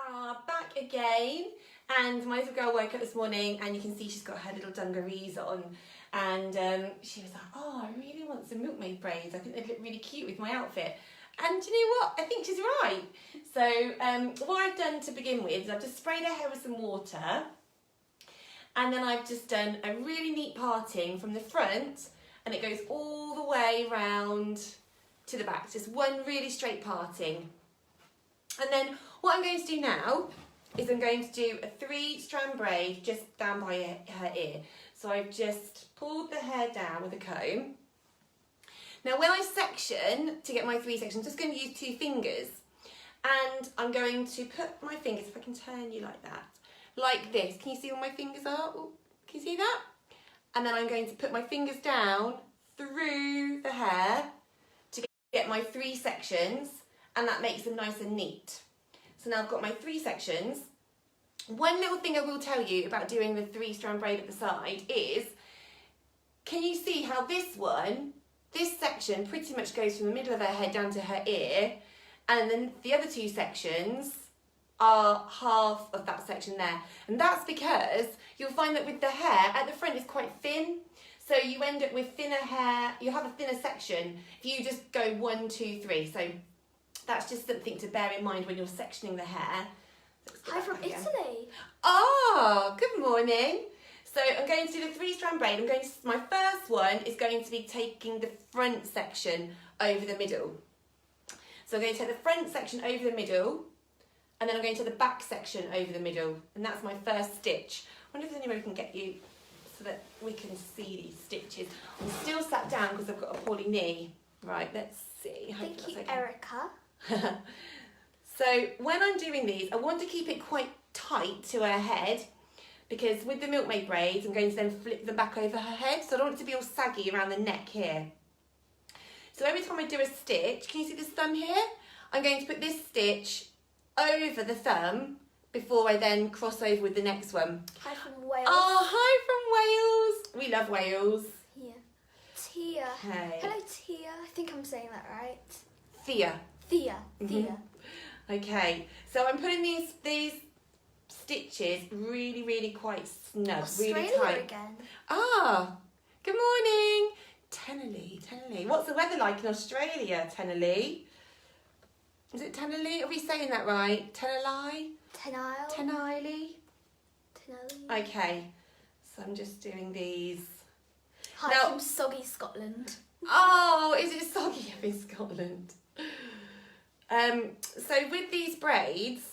are back again, and my little girl woke up this morning and you can see she's got her little dungarees on, and she was like, oh, I really want some milkmaid braids. I think they'd look really cute with my outfit. And do you know what? I think she's right. So what I've done to begin with is I've just sprayed her hair with some water, and then I've just done a really neat parting from the front, and it goes all the way round to the back. Just one really straight parting. And then what I'm going to do now is I'm going to do a 3-strand braid just down by her ear. So I've just pulled the hair down with a comb. Now when I section, to get my 3 sections, I'm just going to use 2 fingers. And I'm going to put my fingers, if I can turn you like that, like this. Can you see where my fingers are? Ooh, can you see that? And then I'm going to put my fingers down through the hair to get my 3 sections, and that makes them nice and neat. So now I've got my 3 sections. One little thing I will tell you about doing the 3-strand braid at the side is, can you see how this section pretty much goes from the middle of her head down to her ear, and then the other 2 sections are half of that section there. And that's because you'll find that with the hair at the front is quite thin, so you end up with thinner hair. You have a thinner section if you just go 1, 2, 3. So that's just something to bear in mind when you're sectioning the hair. Hi from Italy. Oh, good morning. So I'm going to do the 3-strand braid. My first one is going to be taking the front section over the middle. So I'm going to take the front section over the middle, and then I'm going to take the back section over the middle, and that's my first stitch. I wonder if there's any way we can get you so that we can see these stitches. I'm still sat down because I've got a poorly knee. Right, let's see. Thank you, okay. Erica. So when I'm doing these, I want to keep it quite tight to her head, because with the milkmaid braids, I'm going to then flip them back over her head, so I don't want it to be all saggy around the neck here. So every time I do a stitch, can you see this thumb here? I'm going to put this stitch over the thumb before I then cross over with the next one. Hi from Wales. Oh, hi from Wales. We love Wales. Yeah. Tia. Hey. Hello, Tia. I think I'm saying that right. Thea. Thea. Thea. Okay, so I'm putting these stitches really quite snug, Australia really tight. again. Ah, good morning. Tennerley. What's the weather like in Australia, Tennerley? Is it Tennerley? Are we saying that right? Tennerley? Tennerley? Okay, so I'm just doing these. Hi Now- from Soggy, Scotland. Oh, is it soggy up in Scotland? So with these braids,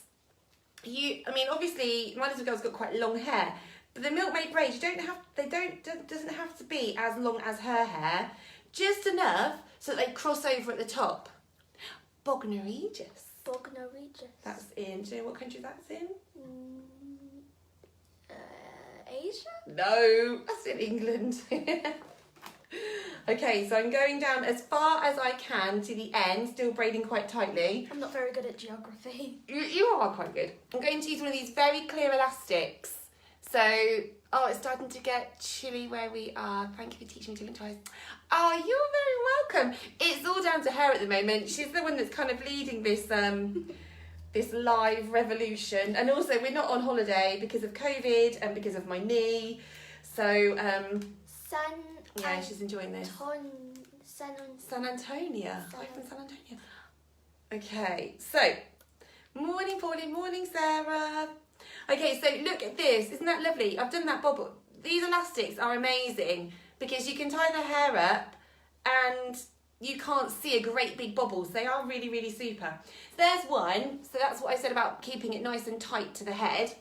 obviously my little girl's got quite long hair, but the milkmaid braids, doesn't have to be as long as her hair, just enough so that they cross over at the top. Bognor Regis. Bognor Regis. That's in, do you know what country that's in? Asia? No, that's in England. Okay, so I'm going down as far as I can to the end, still braiding quite tightly. I'm not very good at geography. You are quite good. I'm going to use one of these very clear elastics. So, it's starting to get chilly where we are. Thank you for teaching me to link twice. Oh, you're very welcome. It's all down to her at the moment. She's the one that's kind of leading this this live revolution. And also, we're not on holiday because of COVID and because of my knee. So, yeah, she's enjoying this. San Antonio. Hi from San Antonio. Okay, so morning Pauline, morning Sarah. Okay, so look at this. Isn't that lovely? I've done that bobble. These elastics are amazing because you can tie the hair up and you can't see a great big bobbles. They are really super. So there's one. So that's what I said about keeping it nice and tight to the head.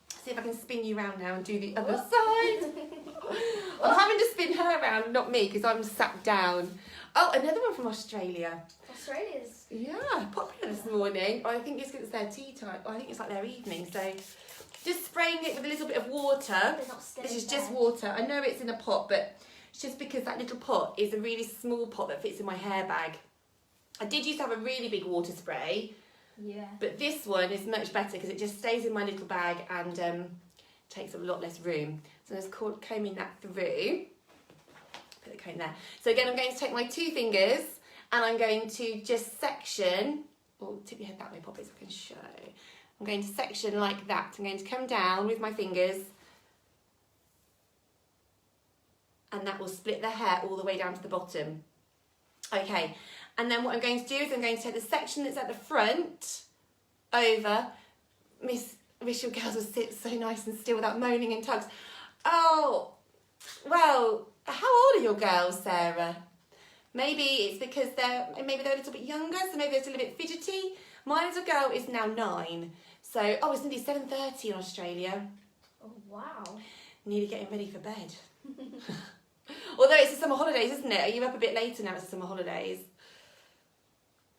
See if I can spin you around now and do the other side. I'm having to spin her around, not me, because I'm sat down. Oh, another one from Australia. Australia's. Yeah, popular this morning. I think it's because it's their tea time. I think it's like their evening. So just spraying it with a little bit of water. This is just water. I know it's in a pot, but it's just because that little pot is a really small pot that fits in my hair bag. I did used to have a really big water spray. Yeah. But this one is much better because it just stays in my little bag and takes up a lot less room. So I'm just combing that through. Put the comb there. So again, I'm going to take my 2 fingers and I'm going to just section. Oh, tip your head that way, Poppy, so I can show. I'm going to section like that. I'm going to come down with my fingers, and that will split the hair all the way down to the bottom. Okay, and then what I'm going to do is I'm going to take the section that's at the front over. Wish your girls would sit so nice and still without moaning and tugs. Oh, well, how old are your girls, Sarah? Maybe it's because they're a little bit younger, so maybe they're still a bit fidgety. My little girl is now 9, so it's nearly 7:30 in Australia. Oh, wow. Nearly getting ready for bed. Although it's the summer holidays, isn't it? Are you up a bit later now? It's the summer holidays.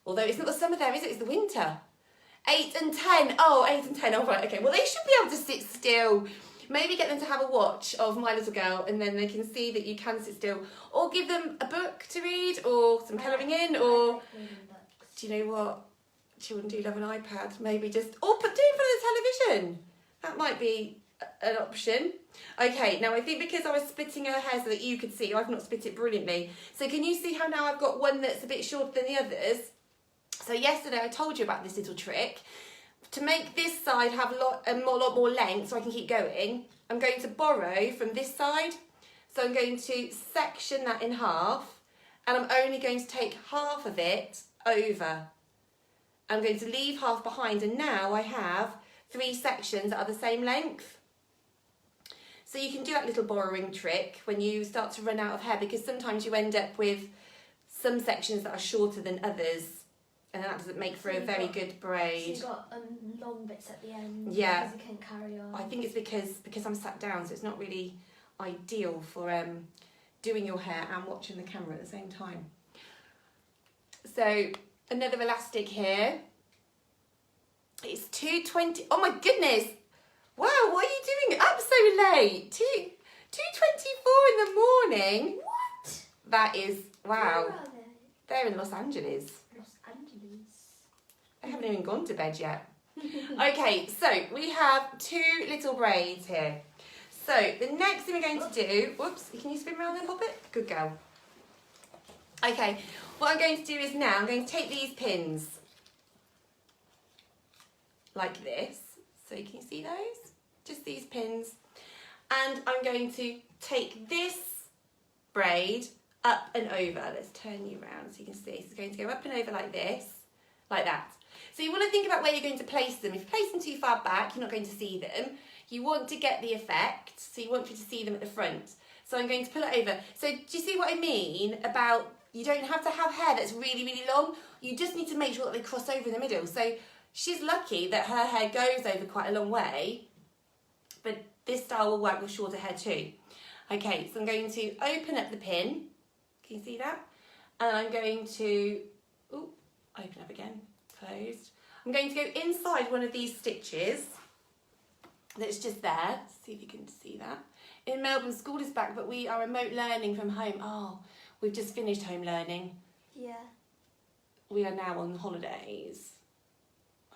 Although it's not the summer there, is it? It's the winter. 8 and 10. Oh, 8 and 10. Oh, right, okay. Well, they should be able to sit still. Maybe get them to have a watch of My Little Girl, and then they can see that you can sit still. Or give them a book to read, or some colouring in, or... Do you know what? Children do love an iPad. Maybe just... Or do it in front of the television. That might be an option. Okay, now I think because I was splitting her hair so that you could see, I've not split it brilliantly. So can you see how now I've got one that's a bit shorter than the others? So yesterday I told you about this little trick. To make this side have a lot more length so I can keep going, I'm going to borrow from this side. So I'm going to section that in half, and I'm only going to take half of it over. I'm going to leave half behind, and now I have 3 sections that are the same length. So you can do that little borrowing trick when you start to run out of hair, because sometimes you end up with some sections that are shorter than others, and that doesn't make for a very good braid. So you got long bits at the end. Yeah. Because you can carry on. I think it's because I'm sat down, so it's not really ideal for doing your hair and watching the camera at the same time. So another elastic here. It's 2:20. Oh my goodness! Wow, what are you doing up so late? 2:24 in the morning. What? That is wow. Where are they? They're in Los Angeles. Los Angeles. I haven't even gone to bed yet. Okay, so we have 2 little braids here. So the next thing we're going to do, whoops, can you spin around and pop it? Good girl. Okay, what I'm going to do is now I'm going to take these pins like this. So can you see those? Just these pins. And I'm going to take this braid up and over. Let's turn you around so you can see. So it's going to go up and over like this, like that. So you want to think about where you're going to place them. If you place them too far back, you're not going to see them. You want to get the effect, so you want you to see them at the front. So I'm going to pull it over. So do you see what I mean about you don't have to have hair that's really, really long. You just need to make sure that they cross over in the middle. So she's lucky that her hair goes over quite a long way, but this style will work with shorter hair too. Okay, so I'm going to open up the pin. Can you see that? And I'm going to, open up again, closed. I'm going to go inside one of these stitches that's just there. See if you can see that. In Melbourne, school is back, but we are remote learning from home. Oh, we've just finished home learning. Yeah. We are now on holidays.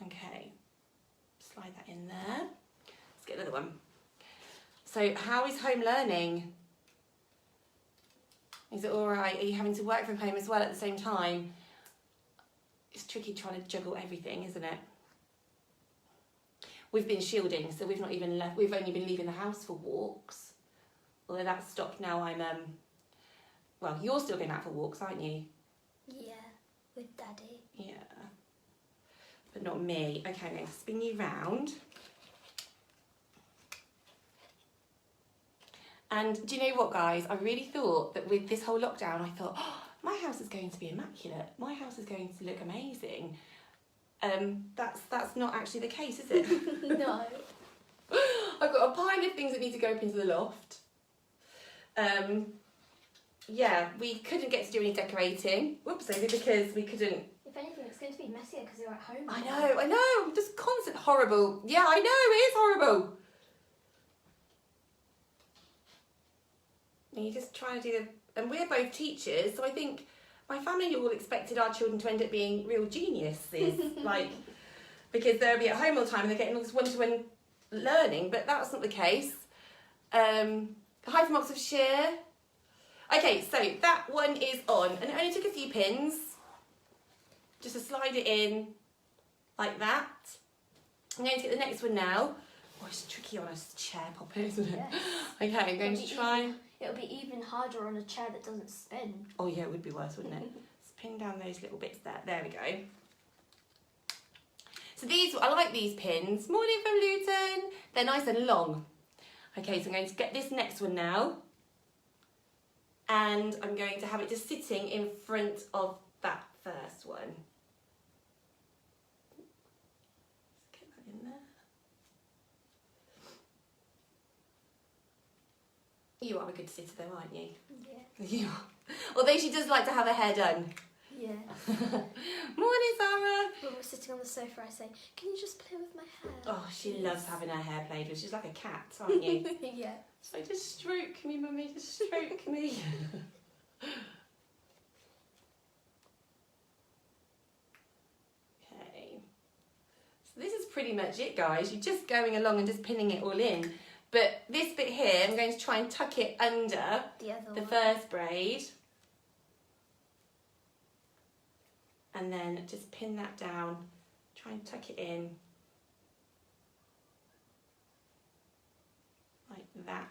Okay, slide that in there. Let's get another one. So how is home learning? Is it all right? Are you having to work from home as well at the same time? It's tricky trying to juggle everything, isn't it? We've been shielding, so we've not even left. We've only been leaving the house for walks. Although that's stopped now. Well, you're still going out for walks, aren't you? Yeah, with Daddy. Yeah. But not me. Okay, I'm going to spin you round. And do you know what, guys? I really thought that with this whole lockdown, I thought, my house is going to be immaculate. My house is going to look amazing. That's not actually the case, is it? No. I've got a pile of things that need to go up into the loft. Yeah, we couldn't get to do any decorating. Whoopsie, because we couldn't. If anything, it's going to be messier because you're at home. I know. Just constant horrible. Yeah, I know, it is horrible. And you're just trying to do and we're both teachers, so I think my family all expected our children to end up being real geniuses, like, because they'll be at home all the time and they're getting all this one-to-one learning, but that's not the case. Hi from Oxfordshire. Okay, so that one is on, and it only took a few pins, just to slide it in like that. I'm going to get the next one now. Oh, it's tricky on a chair popper, isn't it? Yes. Okay, I'm going to try. It'll be even harder on a chair that doesn't spin. Oh yeah, it would be worse, wouldn't it? Let's pin down those little bits there. There we go. So these, I like these pins. Morning from Luton. They're nice and long. Okay, so I'm going to get this next one now. And I'm going to have it just sitting in front of that first one. Let's get that in there. You are a good sitter though, aren't you? Yeah. You are. Although she does like to have her hair done. Yeah. Morning, Sarah. When we're sitting on the sofa, I say, "Can you just play with my hair?" Oh, she loves having her hair played with. She's like a cat, aren't you? Yeah. So just stroke me, mummy, just stroke me. Okay. So this is pretty much it, guys. You're just going along and just pinning it all in. But this bit here, I'm going to try and tuck it under The other the one. first braid. And then just pin that down. Try and tuck it in. Like that.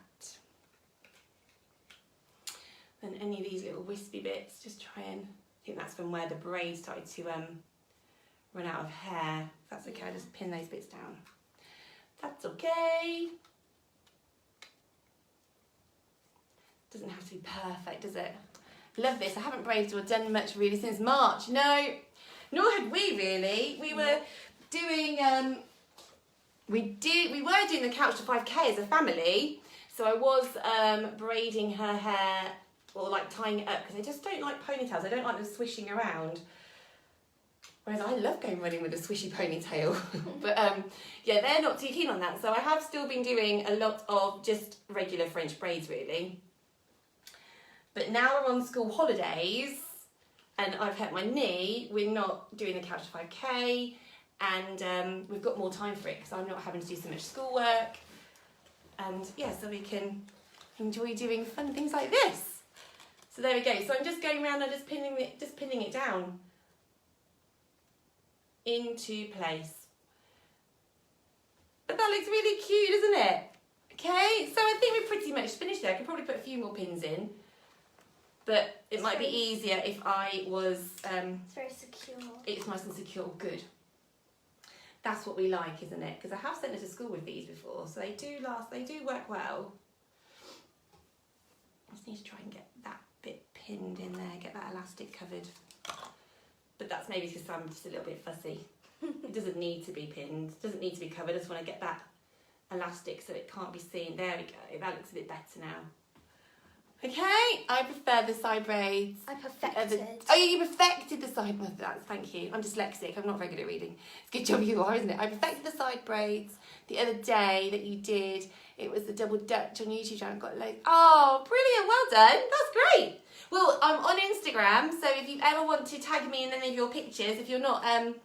Then any of these little wispy bits, just try and, I think that's from where the braid started to run out of hair. If that's okay, I'll just pin those bits down. That's okay. Doesn't have to be perfect, does it? Love this. I haven't braided or done much really since March. No, nor had we really. We were doing, we were doing the Couch to 5K as a family. So I was braiding her hair or like tying it up because I just don't like ponytails. I don't like them swishing around. Whereas I love going running with a swishy ponytail. But yeah, they're not too keen on that. So I have still been doing a lot of just regular French braids really. But now we're on school holidays and I've hurt my knee, we're not doing the Couch to 5K and we've got more time for it because I'm not having to do so much schoolwork. And yeah, so we can enjoy doing fun things like this. So there we go. So I'm just going around and just pinning it down into place. But that looks really cute, isn't it? Okay, so I think we're pretty much finished there. I could probably put a few more pins in. But it might be easier if I was... It's very secure. It's nice and secure. Good. That's what we like, isn't it? Because I have sent her to school with these before, so they do last, they do work well. I just need to try and get that bit pinned in there, get that elastic covered. But that's maybe because I'm just a little bit fussy. It doesn't need to be pinned, doesn't need to be covered. I just want to get that elastic so it can't be seen. There we go, that looks a bit better now. Okay, I prefer the side braids. I perfected. Oh, you perfected the side braids. Thank you. I'm dyslexic. I'm not very good at reading. It's a good job you are, isn't it? I perfected the side braids the other day that you did. It was the double Dutch on YouTube channel. Got loads. Oh, brilliant! Well done. That's great. Well, I'm on Instagram, so if you ever want to tag me in any of your pictures, if you're not a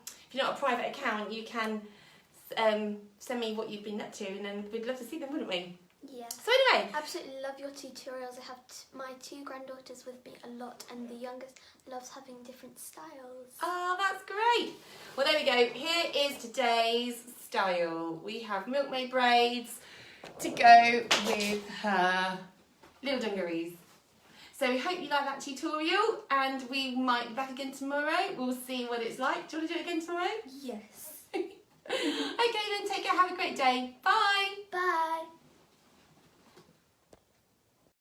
private account, you can send me what you've been up to, and then we'd love to see them, wouldn't we? Yeah. So anyway, Absolutely love your tutorials. I have my two granddaughters with me a lot, and the youngest loves having different styles. oh, that's great. Well, there we go. Here is today's style. We have milkmaid braids to go with her little dungarees. So we hope you like that tutorial, and we might be back again tomorrow. We'll see what it's like. Do you want to do it again tomorrow? Yes. Okay, then take care. Have a great day. Bye.